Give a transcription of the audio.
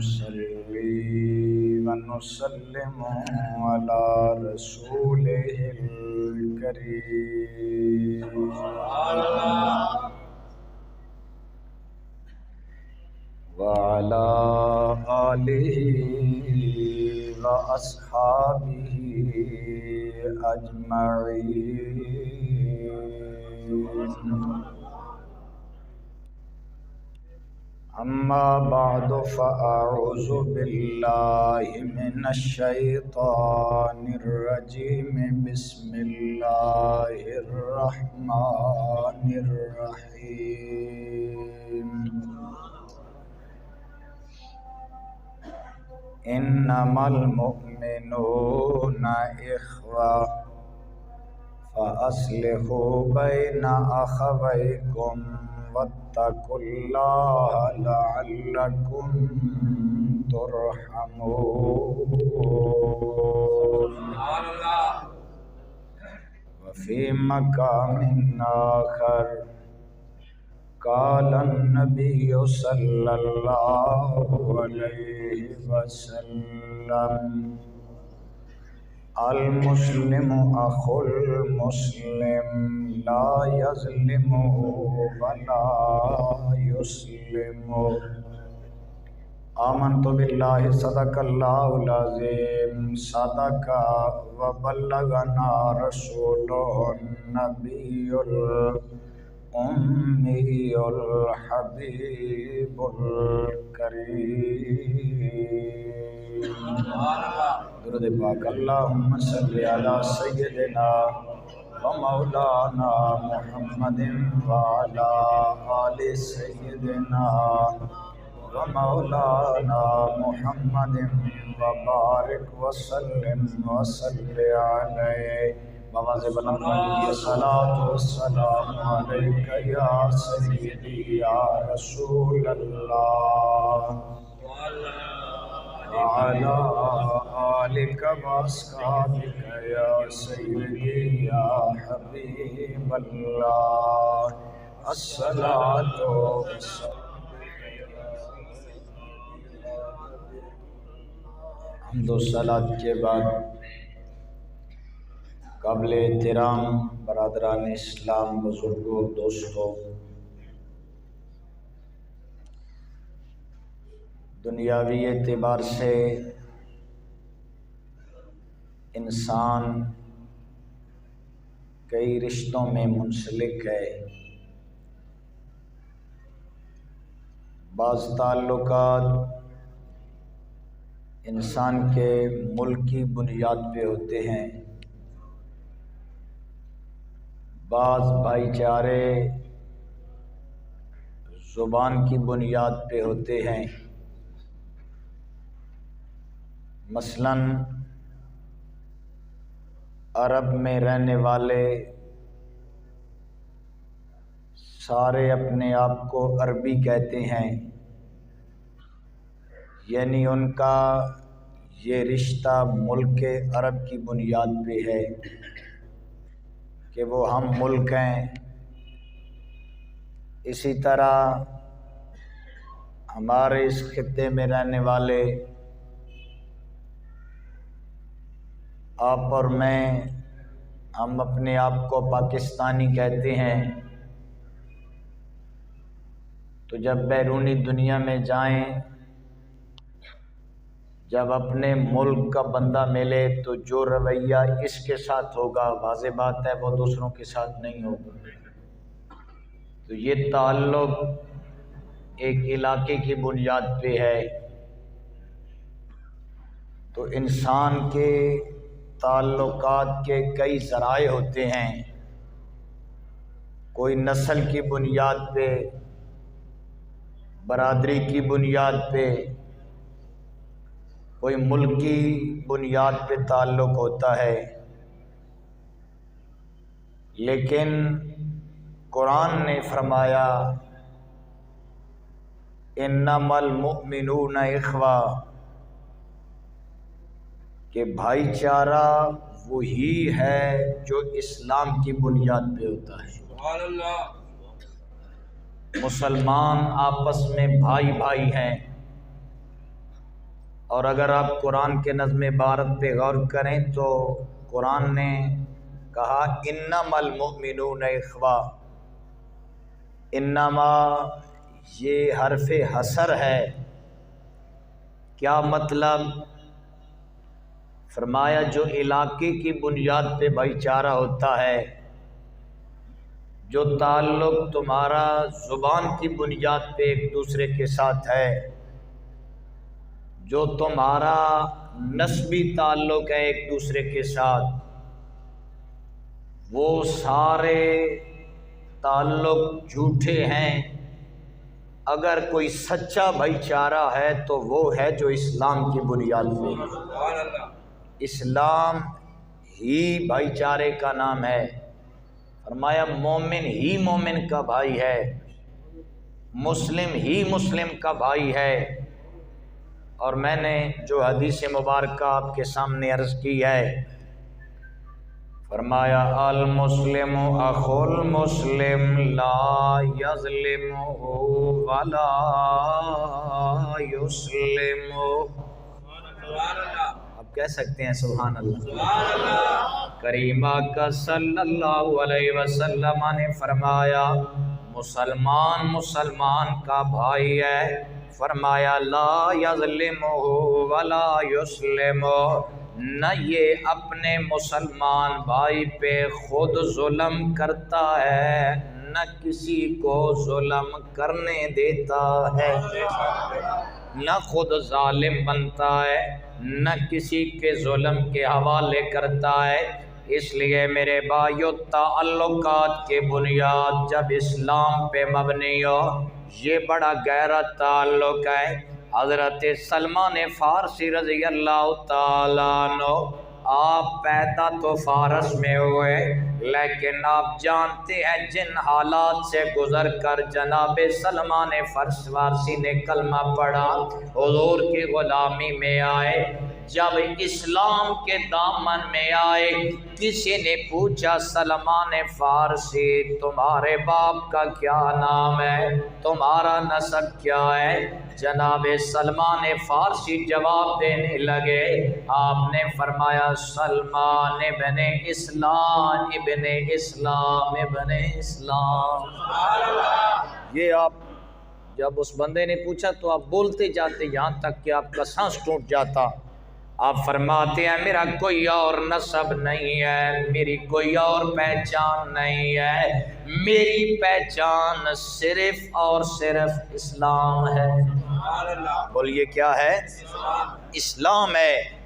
ونصلي ونسلم على رسوله الكريم وعلى آله وأصحابه أجمعين. أما بعد فأعوذ بالله من الشيطان الرجيم. بسم الله الرحمن الرحيم. إنما المؤمنون إخوة فأصلحوا بين أخويكم واتقوا الله لعلكم ترحمون. وفي مقام آخر قال النبي صلى الله عليه وسلم: المسلم أخو المسلم لا يظلمه ولا يسلمه. آمنت بالله صدق الله العظيم صدق وبلغنا رسوله النبي الأمي الحبيب الكريم. درود پاک. اللہم صلی علی سیدنا ومولانا محمد وعلی آل سیدنا ومولانا محمد وبارک وسلم وصلی علیہ. بواز بلند والی الصلاۃ والسلام علیک یا سیدی یا رسول اللہ وعلى آلك وأصحابك يا سيدي يا حبيب الله. الصلاة حمد و صلاۃ کے بعد قابل احترام برادران اسلام، بزرگوں، دوستوں، دنیاوی اعتبار سے انسان کئی رشتوں میں منسلک ہے. بعض تعلقات انسان کے ملک کی بنیاد پہ ہوتے ہیں، بعض بھائی چارے زبان کی بنیاد پہ ہوتے ہیں. مثلاً عرب میں رہنے والے سارے اپنے آپ کو عربی کہتے ہیں، یعنی ان کا یہ رشتہ ملک عرب کی بنیاد پہ ہے کہ وہ ہم ملک ہیں. اسی طرح ہمارے اس خطے میں رہنے والے آپ اور میں، ہم اپنے آپ کو پاکستانی کہتے ہیں. تو جب بیرونی دنیا میں جائیں، جب اپنے ملک کا بندہ ملے تو جو رویہ اس کے ساتھ ہوگا، واضح بات ہے وہ دوسروں کے ساتھ نہیں ہوگا. تو یہ تعلق ایک علاقے کی بنیاد پہ ہے. تو انسان کے تعلقات کے کئی ذرائع ہوتے ہیں، کوئی نسل کی بنیاد پہ، برادری کی بنیاد پہ، کوئی ملکی بنیاد پہ تعلق ہوتا ہے. لیکن قرآن نے فرمایا انما المؤمنون اخوہ، کہ بھائی چارہ وہی ہے جو اسلام کی بنیاد پہ ہوتا ہے. سبحان اللہ. مسلمان آپس میں بھائی بھائی ہیں، اور اگر آپ قرآن کے نظم عبارت پہ غور کریں تو قرآن نے کہا انما المؤمنون اخوہ، انما یہ حرف حصر ہے۔ کیا مطلب؟ فرمایا جو علاقے کی بنیاد پہ بھائی چارہ ہوتا ہے، جو تعلق تمہارا زبان کی بنیاد پہ ایک دوسرے کے ساتھ ہے، جو تمہارا نسبی تعلق ہے ایک دوسرے کے ساتھ، وہ سارے تعلق جھوٹے ہیں۔ اگر کوئی سچا بھائی چارہ ہے تو وہ ہے جو اسلام کی بنیاد پہ ہے۔ اسلام ہی بھائی چارے کا نام ہے۔ فرمایا مومن ہی مومن کا بھائی ہے، مسلم ہی مسلم کا بھائی ہے۔ اور میں نے جو حدیث مبارکہ آپ کے سامنے عرض کی ہے، فرمایا المسلم اخو المسلم لا یظلمہ ولا یسلمہ۔ آپ کہہ سکتے ہیں سبحان اللہ۔ کریمہ کا صلی اللہ علیہ وسلم نے فرمایا مسلمان مسلمان کا بھائی ہے۔ فرمایا لا یظلمہ ولا یسلمہ، نہ یہ اپنے مسلمان بھائی پہ خود ظلم کرتا ہے نہ کسی کو ظلم کرنے دیتا ہے، نہ خود ظالم بنتا ہے نہ کسی کے ظلم کے حوالے کرتا ہے۔ اس لیے میرے بھائیو، تعلقات کے بنیاد جب اسلام پہ مبنی ہو، یہ بڑا گہرا تعلق ہے۔ حضرت سلمان فارسی رضی اللہ تعالیٰ عنہ، آپ پیدا تو فارس میں ہوئے، لیکن آپ جانتے ہیں جن حالات سے گزر کر جناب سلمان فارسی نے کلمہ پڑھا، حضور کی غلامی میں آئے، جب اسلام کے دامن میں آئے، کسی نے پوچھا سلمان فارسی تمہارے باپ کا کیا نام ہے، تمہارا نسب کیا ہے؟ جناب سلمان فارسی جواب دینے لگے، آپ نے فرمایا سلمان ابن اسلام ابن اسلام ابن اسلام۔ یہ آپ جب اس بندے نے پوچھا تو آپ بولتے جاتے یہاں تک کہ آپ کا سانس ٹوٹ جاتا۔ آپ فرماتے ہیں میرا کوئی اور نسب نہیں ہے، میری کوئی اور پہچان نہیں ہے، میری پہچان صرف اور صرف اسلام ہے۔ بولیے کیا ہے؟ اسلام ہے۔